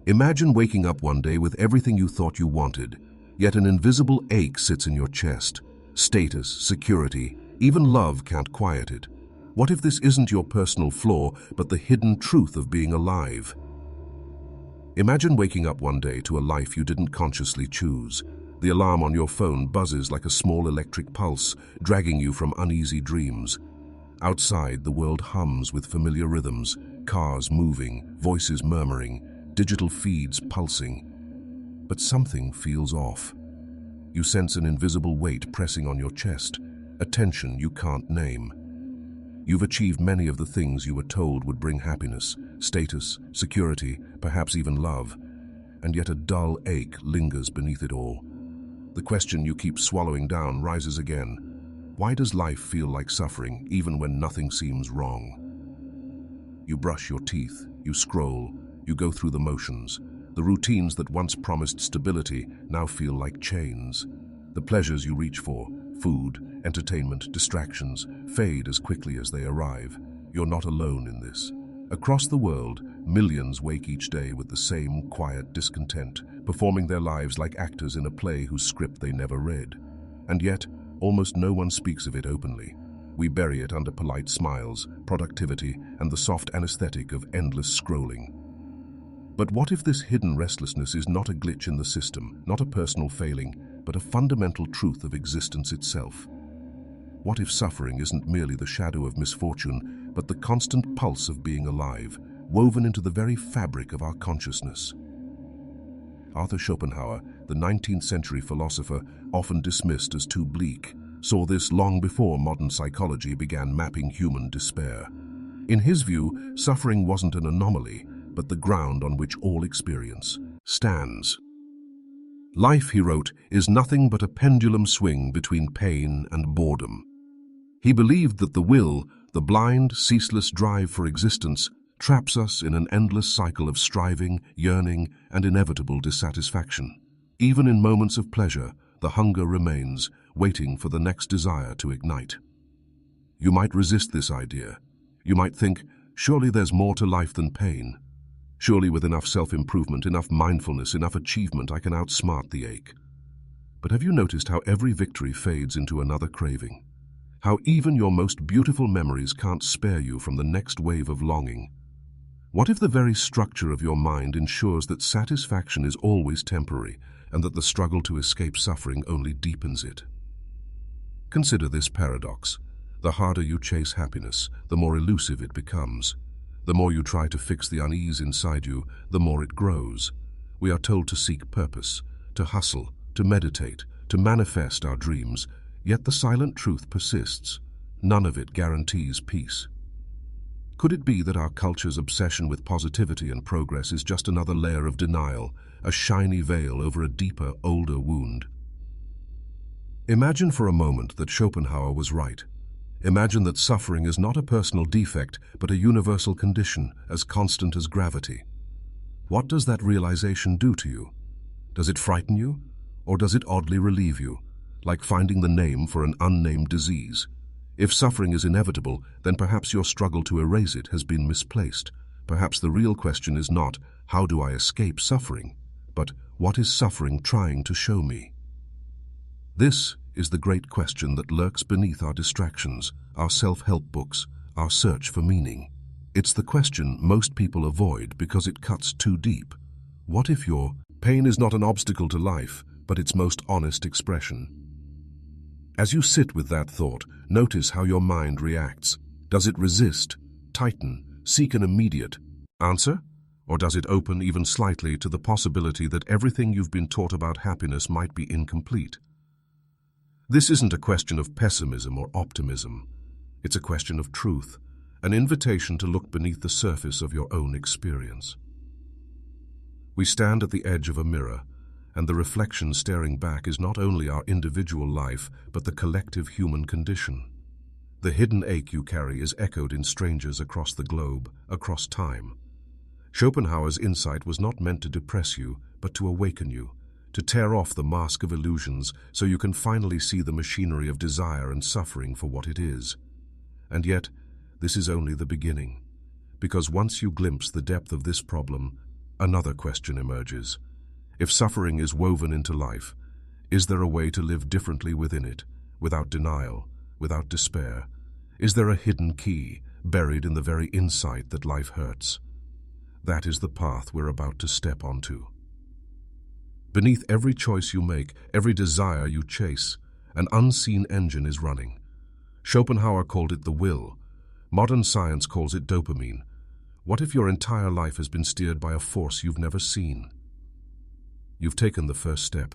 Imagine waking up one day with everything you thought you wanted, yet an invisible ache sits in your chest. Status, security, even love can't quiet it. What if this isn't your personal flaw, but the hidden truth of being alive? Imagine waking up one day to a life you didn't consciously choose. The alarm on your phone buzzes like a small electric pulse, dragging you from uneasy dreams. Outside, the world hums with familiar rhythms, cars moving, voices murmuring, digital feeds pulsing. But something feels off. You sense an invisible weight pressing on your chest, a tension you can't name. You've achieved many of the things you were told would bring happiness, status, security, perhaps even love, and yet a dull ache lingers beneath it all. The question you keep swallowing down rises again. Why does life feel like suffering, even when nothing seems wrong? You brush your teeth, you scroll, you go through the motions. The routines that once promised stability now feel like chains. The pleasures you reach for, food, entertainment, distractions, fade as quickly as they arrive. You're not alone in this. Across the world, millions wake each day with the same quiet discontent, performing their lives like actors in a play whose script they never read. And yet, almost no one speaks of it openly. We bury it under polite smiles, productivity, and the soft anesthetic of endless scrolling. But what if this hidden restlessness is not a glitch in the system, not a personal failing, but a fundamental truth of existence itself? What if suffering isn't merely the shadow of misfortune, but the constant pulse of being alive, woven into the very fabric of our consciousness? Arthur Schopenhauer, the 19th century philosopher, often dismissed as too bleak, saw this long before modern psychology began mapping human despair. In his view, suffering wasn't an anomaly, but the ground on which all experience stands. Life, he wrote, is nothing but a pendulum swing between pain and boredom. He believed that the will, the blind, ceaseless drive for existence, traps us in an endless cycle of striving, yearning, and inevitable dissatisfaction. Even in moments of pleasure, the hunger remains, waiting for the next desire to ignite. You might resist this idea. You might think, surely there's more to life than pain. Surely with enough self-improvement, enough mindfulness, enough achievement, I can outsmart the ache. But have you noticed how every victory fades into another craving? How even your most beautiful memories can't spare you from the next wave of longing? What if the very structure of your mind ensures that satisfaction is always temporary, and that the struggle to escape suffering only deepens it? Consider this paradox. The harder you chase happiness, the more elusive it becomes. The more you try to fix the unease inside you, the more it grows. We are told to seek purpose, to hustle, to meditate, to manifest our dreams, yet the silent truth persists. None of it guarantees peace. Could it be that our culture's obsession with positivity and progress is just another layer of denial, a shiny veil over a deeper, older wound? Imagine for a moment that Schopenhauer was right. Imagine that suffering is not a personal defect, but a universal condition, as constant as gravity. What does that realization do to you? Does it frighten you? Or does it oddly relieve you, like finding the name for an unnamed disease? If suffering is inevitable, then perhaps your struggle to erase it has been misplaced. Perhaps the real question is not, how do I escape suffering? But what is suffering trying to show me? This is the great question that lurks beneath our distractions, our self-help books, our search for meaning. It's the question most people avoid because it cuts too deep. What if your pain is not an obstacle to life, but its most honest expression? As you sit with that thought, notice how your mind reacts. Does it resist, tighten, seek an immediate answer? Or does it open even slightly to the possibility that everything you've been taught about happiness might be incomplete? This isn't a question of pessimism or optimism. It's a question of truth, an invitation to look beneath the surface of your own experience. We stand at the edge of a mirror, and the reflection staring back is not only our individual life, but the collective human condition. The hidden ache you carry is echoed in strangers across the globe, across time. Schopenhauer's insight was not meant to depress you, but to awaken you, to tear off the mask of illusions so you can finally see the machinery of desire and suffering for what it is. And yet, this is only the beginning, because once you glimpse the depth of this problem, Another question emerges. If suffering is woven into life, is there a way to live differently within it, without denial, without despair? Is there a hidden key, buried in the very insight that life hurts? That is the path we're about to step onto. Beneath every choice you make, every desire you chase, an unseen engine is running. Schopenhauer called it the will. Modern science calls it dopamine. What if your entire life has been steered by a force you've never seen? You've taken the first step,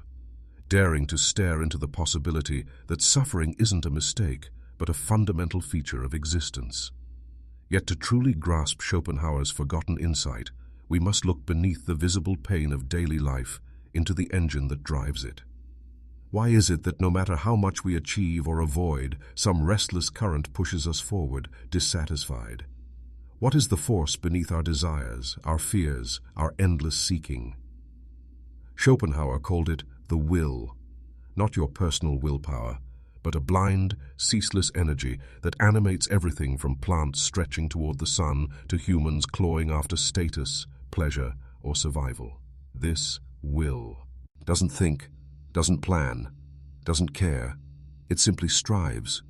daring to stare into the possibility that suffering isn't a mistake, but a fundamental feature of existence. Yet to truly grasp Schopenhauer's forgotten insight, we must look beneath the visible pain of daily life into the engine that drives it. Why is it that no matter how much we achieve or avoid, some restless current pushes us forward, dissatisfied? What is the force beneath our desires, our fears, our endless seeking? Schopenhauer called it the will, not your personal willpower, but a blind, ceaseless energy that animates everything from plants stretching toward the sun to humans clawing after status, pleasure, or survival. This will doesn't think, doesn't plan, doesn't care. It simply strives.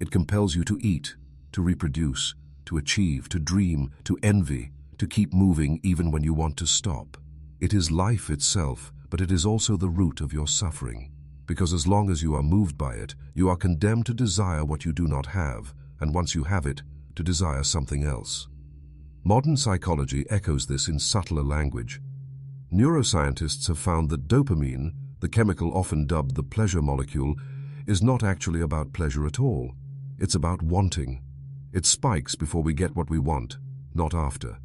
It compels you to eat, to reproduce, to achieve, to dream, to envy, to keep moving even when you want to stop. It is life itself, but it is also the root of your suffering. Because as long as you are moved by it, you are condemned to desire what you do not have, and once you have it, to desire something else. Modern psychology echoes this in subtler language. Neuroscientists have found that dopamine, the chemical often dubbed the pleasure molecule, is not actually about pleasure at all. It's about wanting. It spikes before we get what we want, not after.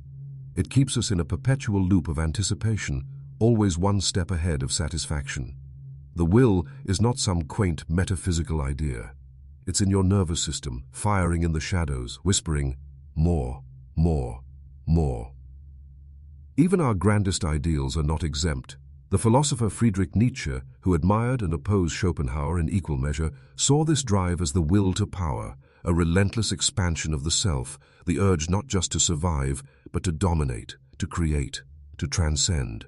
It keeps us in a perpetual loop of anticipation, always one step ahead of satisfaction. The will is not some quaint metaphysical idea. It's in your nervous system, firing in the shadows, whispering, more, more, more. Even our grandest ideals are not exempt. The philosopher Friedrich Nietzsche, who admired and opposed Schopenhauer in equal measure, saw this drive as the will to power, a relentless expansion of the self, the urge not just to survive, but to dominate, to create, to transcend.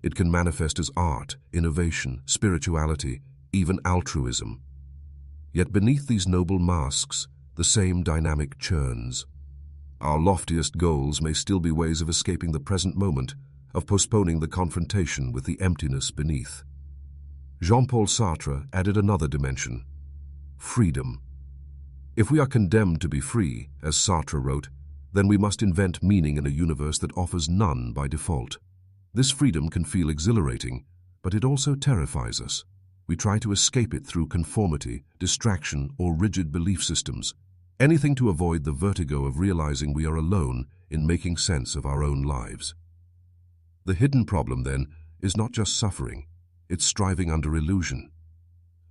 It can manifest as art, innovation, spirituality, even altruism. Yet beneath these noble masks, the same dynamic churns. Our loftiest goals may still be ways of escaping the present moment, of postponing the confrontation with the emptiness beneath. Jean-Paul Sartre added another dimension: freedom. If we are condemned to be free, as Sartre wrote, then we must invent meaning in a universe that offers none by default. This freedom can feel exhilarating, but it also terrifies us. We try to escape it through conformity, distraction, or rigid belief systems, anything to avoid the vertigo of realizing we are alone in making sense of our own lives. The hidden problem, then, is not just suffering, it's striving under illusion.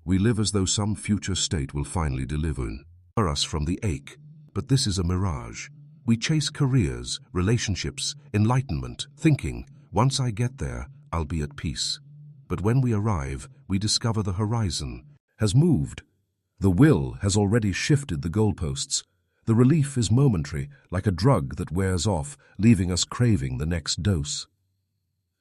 We live as though some future state will finally deliver us from the ache, but this is a mirage. We chase careers, relationships, enlightenment, thinking, once I get there, I'll be at peace. But when we arrive, we discover the horizon has moved. The will has already shifted the goalposts. The relief is momentary, like a drug that wears off, leaving us craving the next dose.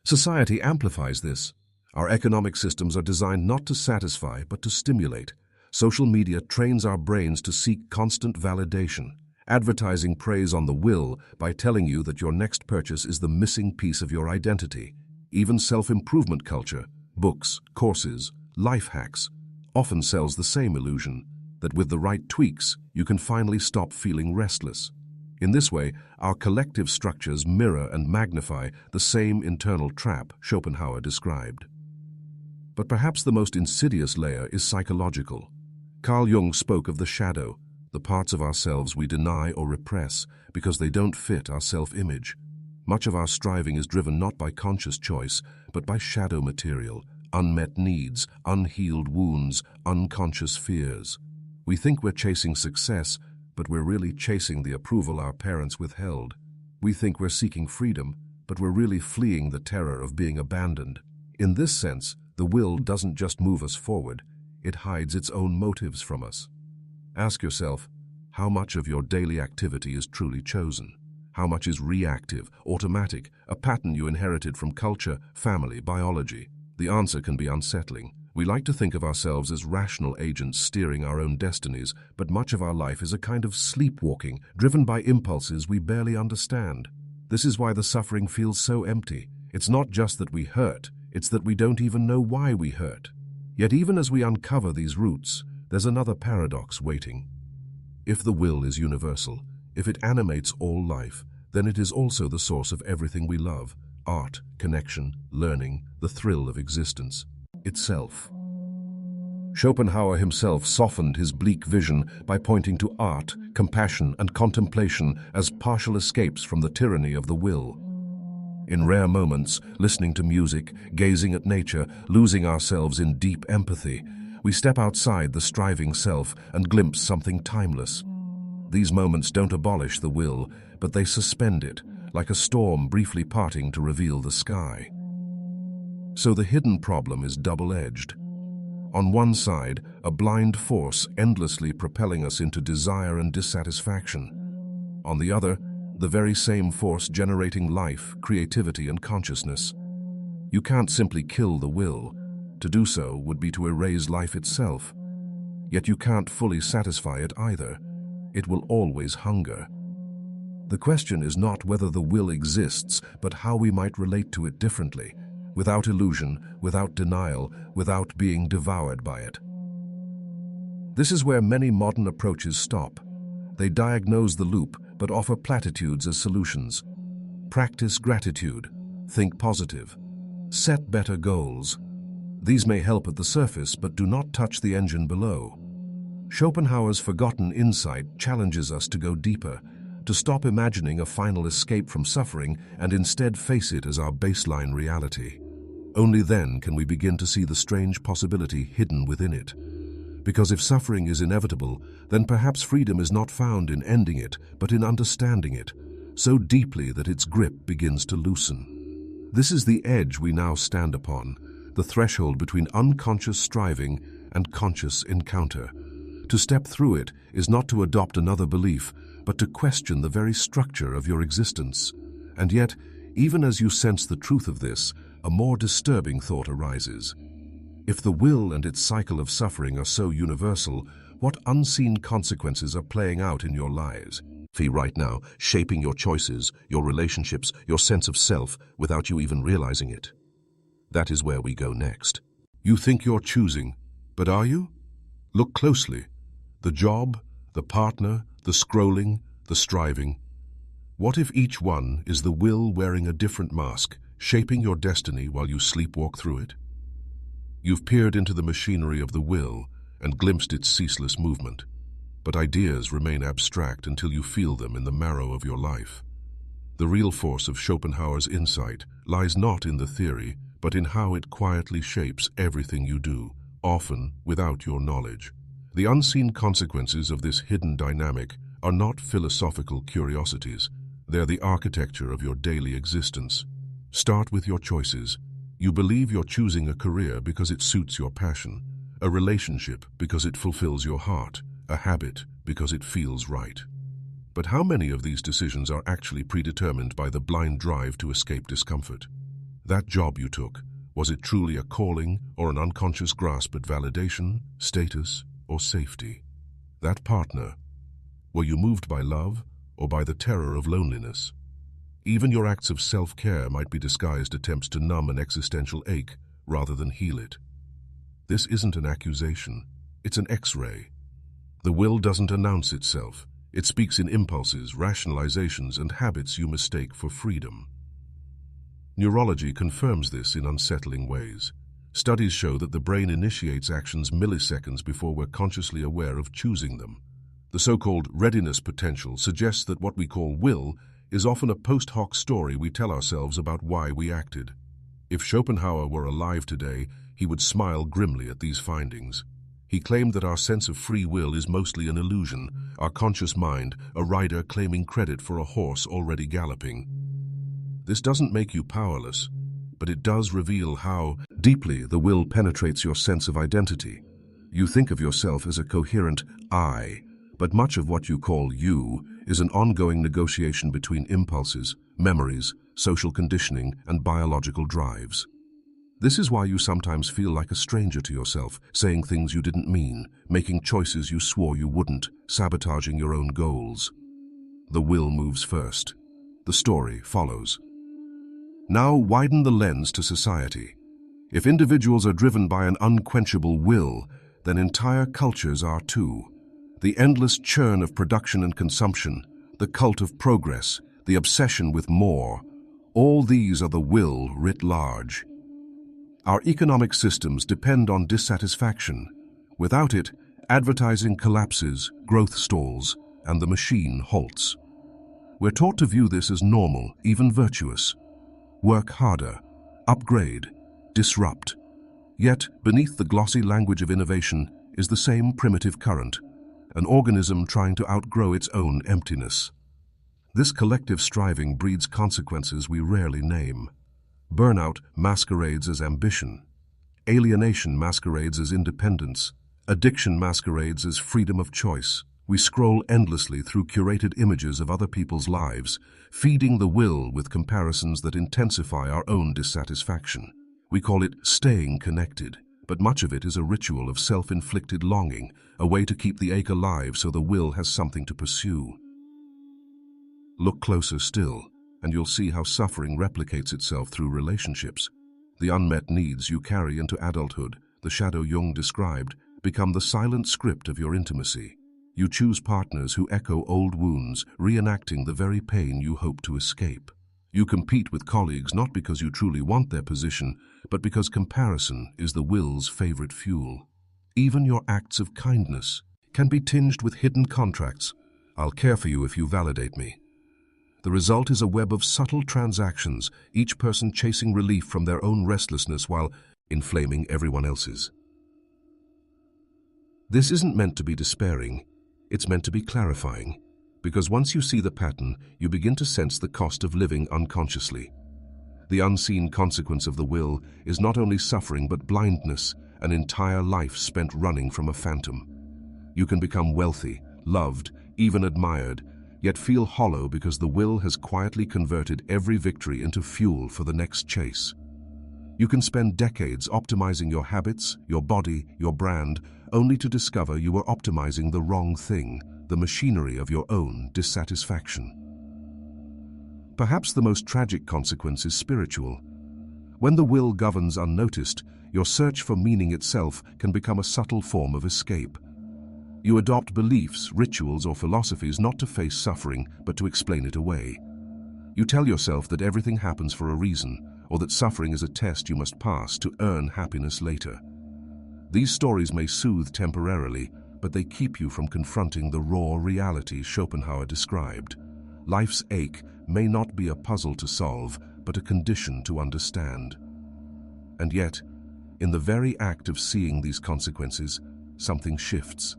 Society amplifies this. Our economic systems are designed not to satisfy, but to stimulate. Social media trains our brains to seek constant validation. Advertising preys on the will by telling you that your next purchase is the missing piece of your identity. Even self-improvement culture, books, courses, life hacks, often sells the same illusion, that with the right tweaks, you can finally stop feeling restless. In this way, our collective structures mirror and magnify the same internal trap Schopenhauer described. But perhaps the most insidious layer is psychological. Carl Jung spoke of the shadow, the parts of ourselves we deny or repress because they don't fit our self-image. Much of our striving is driven not by conscious choice, but by shadow material, unmet needs, unhealed wounds, unconscious fears. We think we're chasing success, but we're really chasing the approval our parents withheld. We think we're seeking freedom, but we're really fleeing the terror of being abandoned. In this sense, the will doesn't just move us forward, it hides its own motives from us. Ask yourself, how much of your daily activity is truly chosen? How much is reactive, automatic, a pattern you inherited from culture, family, biology? The answer can be unsettling. We like to think of ourselves as rational agents steering our own destinies, but much of our life is a kind of sleepwalking, driven by impulses we barely understand. This is why the suffering feels so empty. It's not just that we hurt, it's that we don't even know why we hurt. Yet even as we uncover these roots, there's another paradox waiting. If the will is universal, if it animates all life, then it is also the source of everything we love: art, connection, learning, the thrill of existence itself. Schopenhauer himself softened his bleak vision by pointing to art, compassion, and contemplation as partial escapes from the tyranny of the will. In rare moments, listening to music, gazing at nature, losing ourselves in deep empathy, we step outside the striving self and glimpse something timeless. These moments don't abolish the will, but they suspend it, like a storm briefly parting to reveal the sky. So the hidden problem is double-edged. On one side, a blind force endlessly propelling us into desire and dissatisfaction. On the other, the very same force generating life, creativity, and consciousness. You can't simply kill the will. To do so would be to erase life itself. Yet you can't fully satisfy it either. It will always hunger. The question is not whether the will exists, but how we might relate to it differently, without illusion, without denial, without being devoured by it. This is where many modern approaches stop. They diagnose the loop, but offer platitudes as solutions. Practice gratitude, think positive, set better goals. These may help at the surface, but do not touch the engine below. Schopenhauer's forgotten insight challenges us to go deeper, to stop imagining a final escape from suffering and instead face it as our baseline reality. Only then can we begin to see the strange possibility hidden within it. Because if suffering is inevitable, then perhaps freedom is not found in ending it, but in understanding it, so deeply that its grip begins to loosen. This is the edge we now stand upon, the threshold between unconscious striving and conscious encounter. To step through it is not to adopt another belief, but to question the very structure of your existence. And yet, even as you sense the truth of this, a more disturbing thought arises. If the will and its cycle of suffering are so universal, what unseen consequences are playing out in your lives? Right now, shaping your choices, your relationships, your sense of self, without you even realizing it. That is where we go next. You think you're choosing, but are you? Look closely. The job, the partner, the scrolling, the striving. What if each one is the will wearing a different mask, shaping your destiny while you sleepwalk through it? You've peered into the machinery of the will and glimpsed its ceaseless movement, but ideas remain abstract until you feel them in the marrow of your life. The real force of Schopenhauer's insight lies not in the theory, but in how it quietly shapes everything you do, often without your knowledge. The unseen consequences of this hidden dynamic are not philosophical curiosities. They're the architecture of your daily existence. Start with your choices. You believe you're choosing a career because it suits your passion, a relationship because it fulfills your heart, a habit because it feels right. But how many of these decisions are actually predetermined by the blind drive to escape discomfort? That job you took, was it truly a calling or an unconscious grasp at validation, status, or safety? That partner, were you moved by love or by the terror of loneliness? Even your acts of self-care might be disguised attempts to numb an existential ache rather than heal it. This isn't an accusation, it's an X-ray. The will doesn't announce itself. It speaks in impulses, rationalizations, and habits you mistake for freedom. Neurology confirms this in unsettling ways. Studies show that the brain initiates actions milliseconds before we're consciously aware of choosing them. The so-called readiness potential suggests that what we call will is often a post hoc story we tell ourselves about why we acted. If Schopenhauer were alive today, he would smile grimly at these findings. He claimed that our sense of free will is mostly an illusion, our conscious mind, a rider claiming credit for a horse already galloping. This doesn't make you powerless, but it does reveal how deeply the will penetrates your sense of identity. You think of yourself as a coherent I, but much of what you call you is an ongoing negotiation between impulses, memories, social conditioning, and biological drives. This is why you sometimes feel like a stranger to yourself, saying things you didn't mean, making choices you swore you wouldn't, sabotaging your own goals. The will moves first. The story follows. Now widen the lens to society. If individuals are driven by an unquenchable will, then entire cultures are too. The endless churn of production and consumption, the cult of progress, the obsession with more, all these are the will writ large. Our economic systems depend on dissatisfaction. Without it, advertising collapses, growth stalls, and the machine halts. We're taught to view this as normal, even virtuous. Work harder, upgrade, disrupt. Yet, beneath the glossy language of innovation is the same primitive current, an organism trying to outgrow its own emptiness. This collective striving breeds consequences we rarely name. Burnout masquerades as ambition. Alienation masquerades as independence. Addiction masquerades as freedom of choice. We scroll endlessly through curated images of other people's lives, feeding the will with comparisons that intensify our own dissatisfaction. We call it staying connected, but much of it is a ritual of self-inflicted longing, a way to keep the ache alive so the will has something to pursue. Look closer still, and you'll see how suffering replicates itself through relationships. The unmet needs you carry into adulthood, the shadow Jung described, become the silent script of your intimacy. You choose partners who echo old wounds, reenacting the very pain you hope to escape. You compete with colleagues not because you truly want their position, but because comparison is the will's favorite fuel. Even your acts of kindness can be tinged with hidden contracts. I'll care for you if you validate me. The result is a web of subtle transactions, each person chasing relief from their own restlessness while inflaming everyone else's. This isn't meant to be despairing, it's meant to be clarifying, because once you see the pattern, you begin to sense the cost of living unconsciously. The unseen consequence of the will is not only suffering but blindness, an entire life spent running from a phantom. You can become wealthy, loved, even admired, yet feel hollow because the will has quietly converted every victory into fuel for the next chase. You can spend decades optimizing your habits, your body, your brand, only to discover you were optimizing the wrong thing, the machinery of your own dissatisfaction. Perhaps the most tragic consequence is spiritual. When the will governs unnoticed, your search for meaning itself can become a subtle form of escape. You adopt beliefs, rituals, or philosophies not to face suffering, but to explain it away. You tell yourself that everything happens for a reason, or that suffering is a test you must pass to earn happiness later. These stories may soothe temporarily, but they keep you from confronting the raw reality Schopenhauer described. Life's ache may not be a puzzle to solve, but a condition to understand. And yet, in the very act of seeing these consequences, something shifts.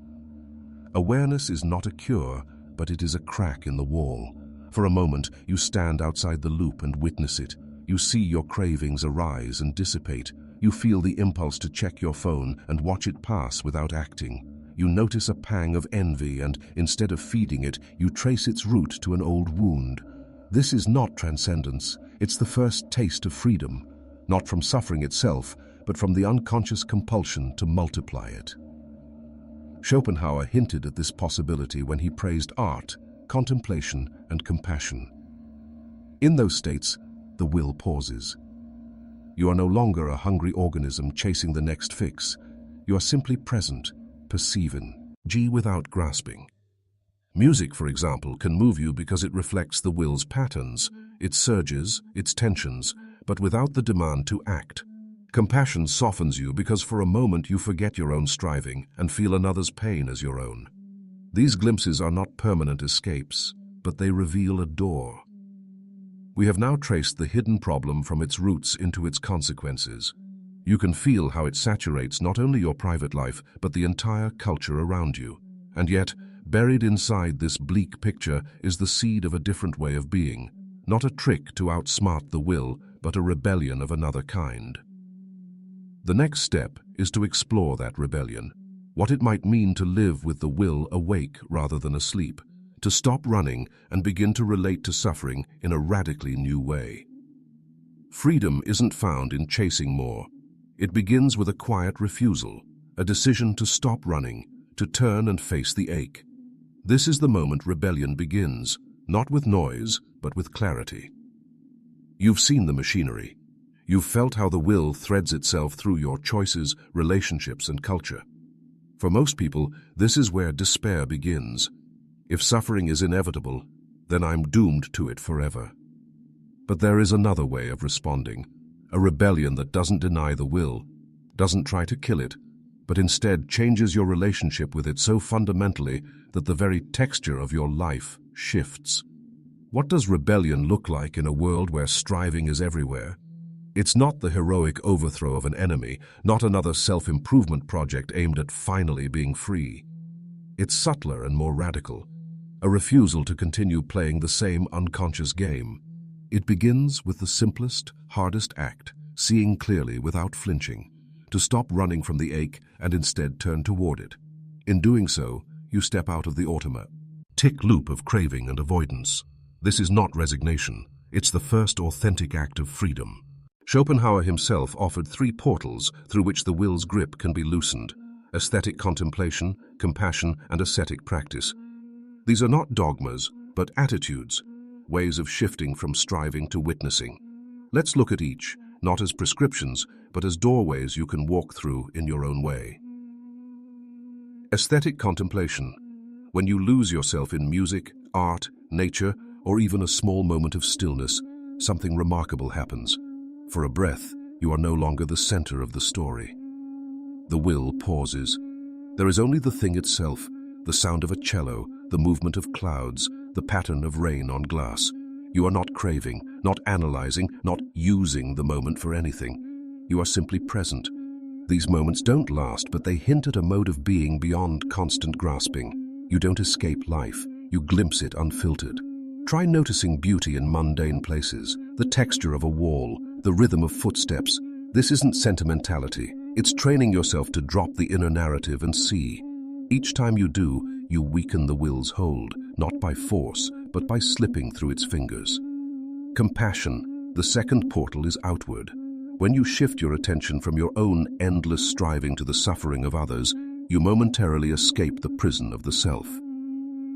Awareness is not a cure, but it is a crack in the wall. For a moment, you stand outside the loop and witness it. You see your cravings arise and dissipate. You feel the impulse to check your phone and watch it pass without acting. You notice a pang of envy and, instead of feeding it, you trace its root to an old wound. This is not transcendence. It's the first taste of freedom, not from suffering itself, but from the unconscious compulsion to multiply it. Schopenhauer hinted at this possibility when he praised art, contemplation, and compassion. In those states, the will pauses. You are no longer a hungry organism chasing the next fix. You are simply present, perceiving, without grasping. Music, for example, can move you because it reflects the will's patterns, its surges, its tensions, but without the demand to act. Compassion softens you because for a moment you forget your own striving and feel another's pain as your own. These glimpses are not permanent escapes, but they reveal a door. We have now traced the hidden problem from its roots into its consequences. You can feel how it saturates not only your private life, but the entire culture around you. And yet, buried inside this bleak picture is the seed of a different way of being, not a trick to outsmart the will, but a rebellion of another kind. The next step is to explore that rebellion, what it might mean to live with the will awake rather than asleep, to stop running and begin to relate to suffering in a radically new way. Freedom isn't found in chasing more. It begins with a quiet refusal, a decision to stop running, to turn and face the ache. This is the moment rebellion begins, not with noise, but with clarity. You've seen the machinery. You've felt how the will threads itself through your choices, relationships, and culture. For most people, this is where despair begins. If suffering is inevitable, then I'm doomed to it forever. But there is another way of responding, a rebellion that doesn't deny the will, doesn't try to kill it, but instead changes your relationship with it so fundamentally that the very texture of your life shifts. What does rebellion look like in a world where striving is everywhere? It's not the heroic overthrow of an enemy, not another self-improvement project aimed at finally being free. It's subtler and more radical, a refusal to continue playing the same unconscious game. It begins with the simplest, hardest act, seeing clearly without flinching, to stop running from the ache and instead turn toward it. In doing so, you step out of the automatic loop of craving and avoidance. This is not resignation, it's the first authentic act of freedom. Schopenhauer himself offered 3 portals through which the will's grip can be loosened: aesthetic contemplation, compassion, and ascetic practice. These are not dogmas, but attitudes, ways of shifting from striving to witnessing. Let's look at each, not as prescriptions, but as doorways you can walk through in your own way. Aesthetic contemplation. When you lose yourself in music, art, nature, or even a small moment of stillness, something remarkable happens. For a breath, you are no longer the center of the story. The will pauses. There is only the thing itself, the sound of a cello, the movement of clouds, the pattern of rain on glass. You are not craving, not analyzing, not using the moment for anything. You are simply present. These moments don't last, but they hint at a mode of being beyond constant grasping. You don't escape life, you glimpse it unfiltered. Try noticing beauty in mundane places, the texture of a wall, the rhythm of footsteps. This isn't sentimentality, it's training yourself to drop the inner narrative and see. Each time you do, you weaken the will's hold, not by force, but by slipping through its fingers. Compassion, the second portal, is outward. When you shift your attention from your own endless striving to the suffering of others, you momentarily escape the prison of the self.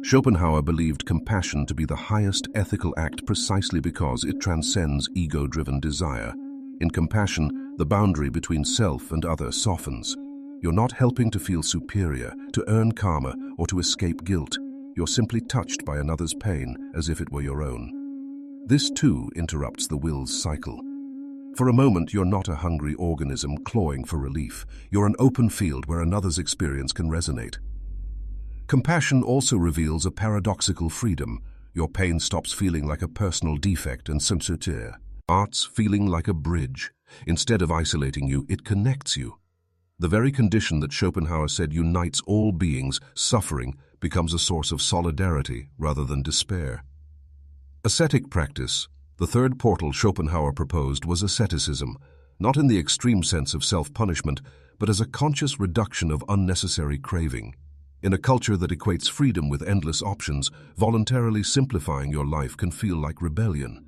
Schopenhauer believed compassion to be the highest ethical act precisely because it transcends ego-driven desire. In compassion, the boundary between self and other softens. You're not helping to feel superior, to earn karma, or to escape guilt. You're simply touched by another's pain as if it were your own. This too interrupts the will's cycle. For a moment, you're not a hungry organism clawing for relief. You're an open field where another's experience can resonate. Compassion also reveals a paradoxical freedom. Your pain stops feeling like a personal defect and starts feeling like a bridge. Instead of isolating you, it connects you. The very condition that Schopenhauer said unites all beings, suffering, becomes a source of solidarity rather than despair. Ascetic practice. The third portal Schopenhauer proposed was asceticism, not in the extreme sense of self-punishment, but as a conscious reduction of unnecessary craving. In a culture that equates freedom with endless options, voluntarily simplifying your life can feel like rebellion.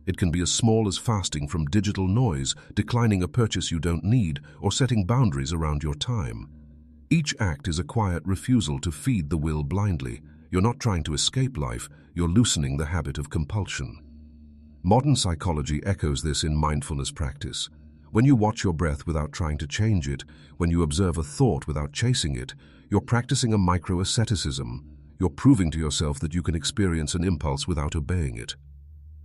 It can be as small as fasting from digital noise, declining a purchase you don't need, or setting boundaries around your time. Each act is a quiet refusal to feed the will blindly. You're not trying to escape life, you're loosening the habit of compulsion. Modern psychology echoes this in mindfulness practice. When you watch your breath without trying to change it, when you observe a thought without chasing it, you're practicing a micro-asceticism. You're proving to yourself that you can experience an impulse without obeying it.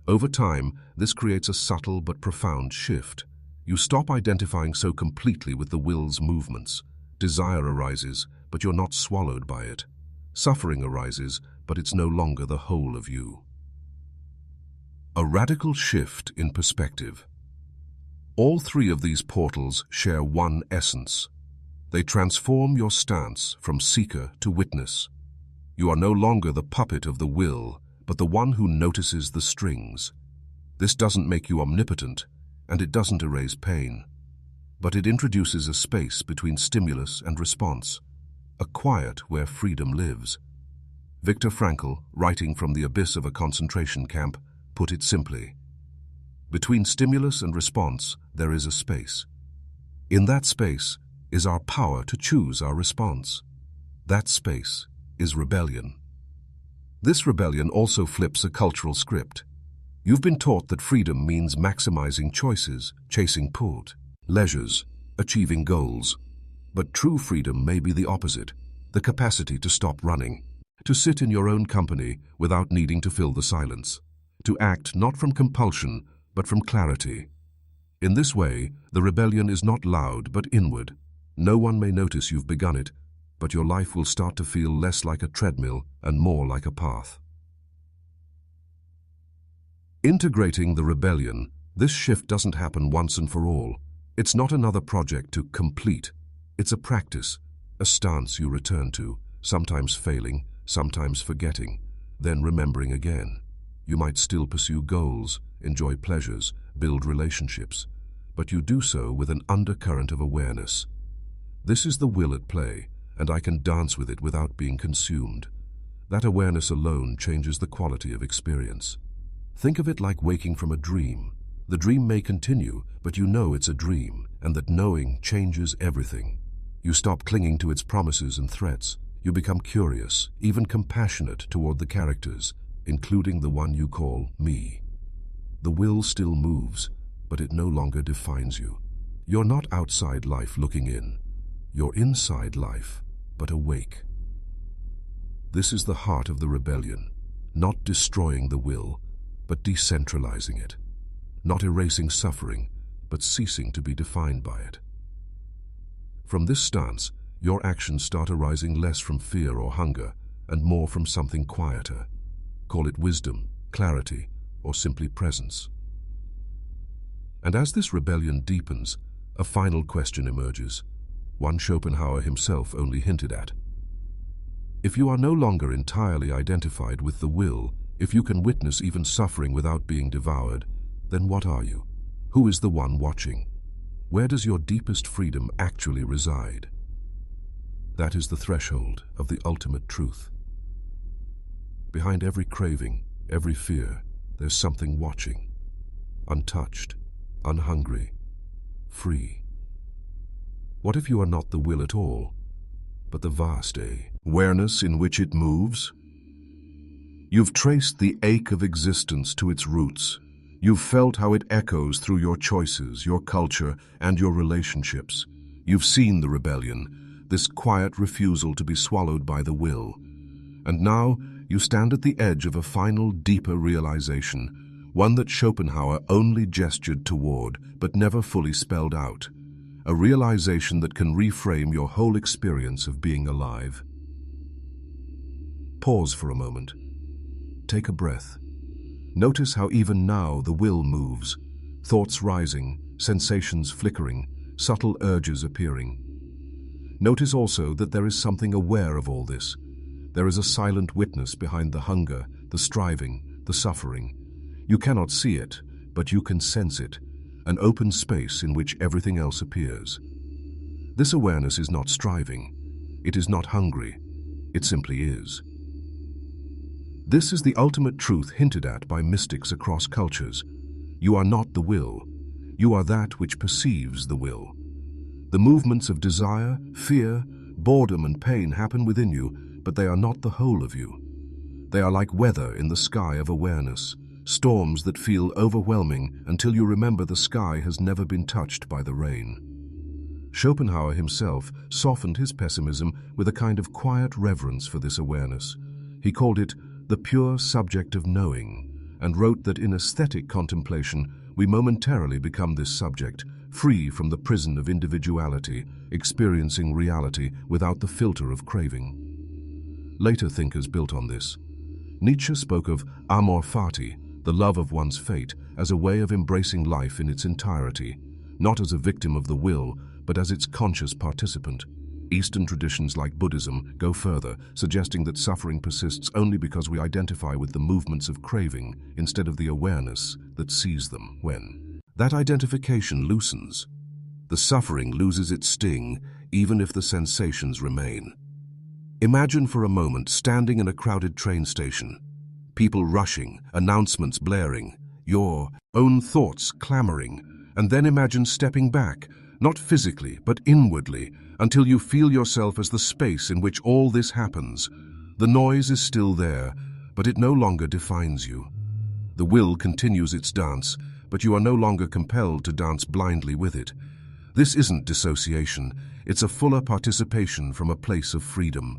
Over time, this creates a subtle but profound shift. You stop identifying so completely with the will's movements. Desire arises, but you're not swallowed by it. Suffering arises, but it's no longer the whole of you. A radical shift in perspective. All 3 of these portals share one essence. They transform your stance from seeker to witness. You are no longer the puppet of the will, but the one who notices the strings. This doesn't make you omnipotent, and it doesn't erase pain. But it introduces a space between stimulus and response, a quiet where freedom lives. Viktor Frankl, writing from the abyss of a concentration camp, put it simply. Between stimulus and response, there is a space. In that space is our power to choose our response. That space is rebellion. This rebellion also flips a cultural script. You've been taught that freedom means maximizing choices, chasing pleasures, achieving goals. But true freedom may be the opposite, the capacity to stop running, to sit in your own company without needing to fill the silence, to act not from compulsion, but from clarity. In this way, the rebellion is not loud but inward. No one may notice you've begun it, but your life will start to feel less like a treadmill and more like a path. Integrating the rebellion, this shift doesn't happen once and for all. It's not another project to complete. It's a practice, a stance you return to, sometimes failing, sometimes forgetting, then remembering again. You might still pursue goals, enjoy pleasures, build relationships, but you do so with an undercurrent of awareness. This is the will at play, and I can dance with it without being consumed. That awareness alone changes the quality of experience. Think of it like waking from a dream. The dream may continue, but you know it's a dream, and that knowing changes everything. You stop clinging to its promises and threats. You become curious, even compassionate toward the characters, including the one you call me. The will still moves, but it no longer defines you. You're not outside life looking in. You're inside life, but awake. This is the heart of the rebellion, not destroying the will, but decentralizing it, not erasing suffering, but ceasing to be defined by it. From this stance, your actions start arising less from fear or hunger, and more from something quieter. Call it wisdom, clarity, or simply presence. And as this rebellion deepens, a final question emerges, one Schopenhauer himself only hinted at. If you are no longer entirely identified with the will, if you can witness even suffering without being devoured, then what are you? Who is the one watching? Where does your deepest freedom actually reside? That is the threshold of the ultimate truth. Behind every craving, every fear, there's something watching, untouched, unhungry, free. What if you are not the will at all, but the vast awareness in which it moves? You've traced the ache of existence to its roots. You've felt how it echoes through your choices, your culture, and your relationships. You've seen the rebellion, this quiet refusal to be swallowed by the will. And now you stand at the edge of a final, deeper realization, one that Schopenhauer only gestured toward, but never fully spelled out. A realization that can reframe your whole experience of being alive. Pause for a moment. Take a breath. Notice how even now the will moves, thoughts rising, sensations flickering, subtle urges appearing. Notice also that there is something aware of all this. There is a silent witness behind the hunger, the striving, the suffering. You cannot see it, but you can sense it, an open space in which everything else appears. This awareness is not striving. It is not hungry. It simply is. This is the ultimate truth hinted at by mystics across cultures. You are not the will. You are that which perceives the will. The movements of desire, fear, boredom, and pain happen within you, but they are not the whole of you. They are like weather in the sky of awareness, storms that feel overwhelming until you remember the sky has never been touched by the rain. Schopenhauer himself softened his pessimism with a kind of quiet reverence for this awareness. He called it the pure subject of knowing, and wrote that in aesthetic contemplation we momentarily become this subject, free from the prison of individuality, experiencing reality without the filter of craving. Later thinkers built on this. Nietzsche spoke of amor fati, the love of one's fate, as a way of embracing life in its entirety, not as a victim of the will, but as its conscious participant. Eastern traditions like Buddhism go further, suggesting that suffering persists only because we identify with the movements of craving instead of the awareness that sees them. When that identification loosens, the suffering loses its sting, even if the sensations remain. Imagine for a moment standing in a crowded train station. People rushing, announcements blaring, your own thoughts clamoring, and then imagine stepping back, not physically but inwardly, until you feel yourself as the space in which all this happens. The noise is still there, but it no longer defines you. The will continues its dance, but you are no longer compelled to dance blindly with it. This isn't dissociation, it's a fuller participation from a place of freedom.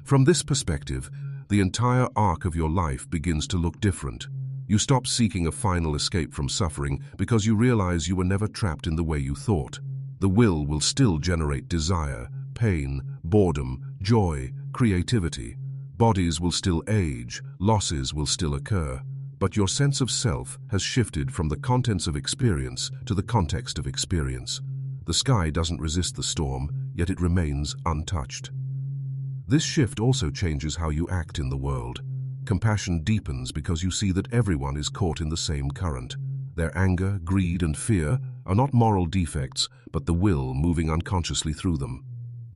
From this perspective, the entire arc of your life begins to look different. You stop seeking a final escape from suffering because you realize you were never trapped in the way you thought. The will still generate desire, pain, boredom, joy, creativity. Bodies will still age, losses will still occur, but your sense of self has shifted from the contents of experience to the context of experience. The sky doesn't resist the storm, yet it remains untouched. This shift also changes how you act in the world. Compassion deepens because you see that everyone is caught in the same current. Their anger, greed, and fear are not moral defects, but the will moving unconsciously through them.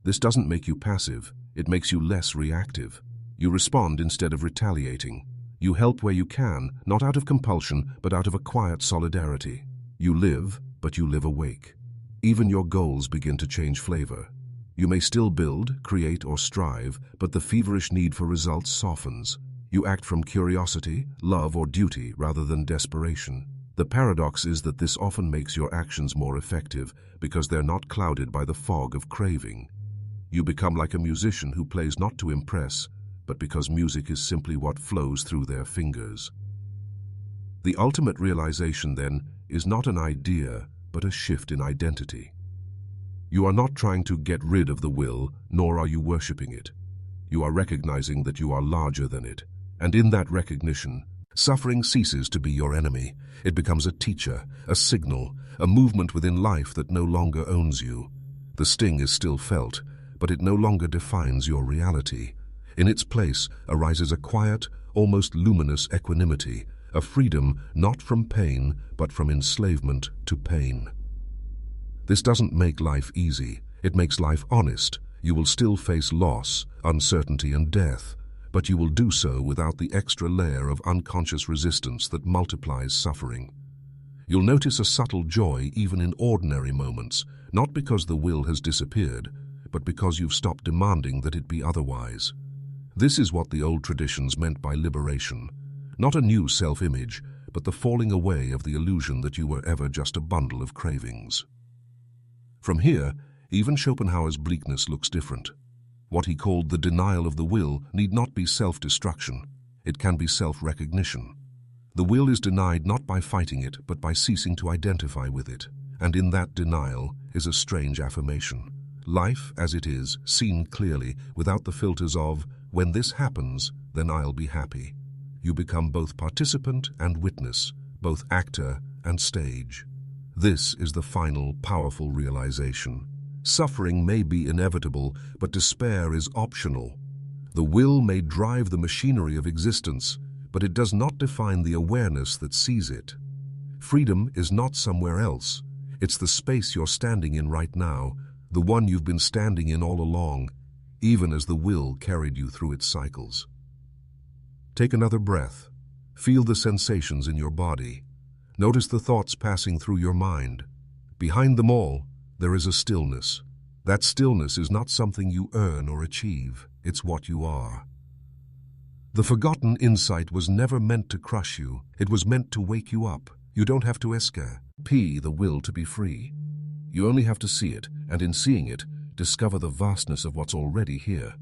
This doesn't make you passive, it makes you less reactive. You respond instead of retaliating. You help where you can, not out of compulsion, but out of a quiet solidarity. You live, but you live awake. Even your goals begin to change flavor. You may still build, create, or strive, but the feverish need for results softens. You act from curiosity, love, or duty rather than desperation. The paradox is that this often makes your actions more effective because they're not clouded by the fog of craving. You become like a musician who plays not to impress, but because music is simply what flows through their fingers. The ultimate realization, then, is not an idea, but a shift in identity. You are not trying to get rid of the will, nor are you worshipping it. You are recognizing that you are larger than it, and in that recognition, suffering ceases to be your enemy. It becomes a teacher, a signal, a movement within life that no longer owns you. The sting is still felt, but it no longer defines your reality. In its place arises a quiet, almost luminous equanimity, a freedom not from pain, but from enslavement to pain. This doesn't make life easy. It makes life honest. You will still face loss, uncertainty, and death, but you will do so without the extra layer of unconscious resistance that multiplies suffering. You'll notice a subtle joy even in ordinary moments, not because the will has disappeared, but because you've stopped demanding that it be otherwise. This is what the old traditions meant by liberation. Not a new self-image, but the falling away of the illusion that you were ever just a bundle of cravings. From here, even Schopenhauer's bleakness looks different. What he called the denial of the will need not be self-destruction. It can be self-recognition. The will is denied not by fighting it, but by ceasing to identify with it. And in that denial is a strange affirmation. Life as it is, seen clearly, without the filters of, when this happens, then I'll be happy. You become both participant and witness, both actor and stage. This is the final, powerful realization. Suffering may be inevitable, but despair is optional. The will may drive the machinery of existence, but it does not define the awareness that sees it. Freedom is not somewhere else. It's the space you're standing in right now, the one you've been standing in all along, even as the will carried you through its cycles. Take another breath. Feel the sensations in your body. Notice the thoughts passing through your mind. Behind them all, there is a stillness. That stillness is not something you earn or achieve. It's what you are. The forgotten insight was never meant to crush you. It was meant to wake you up. You don't have to escape the will to be free. You only have to see it, and in seeing it, discover the vastness of what's already here.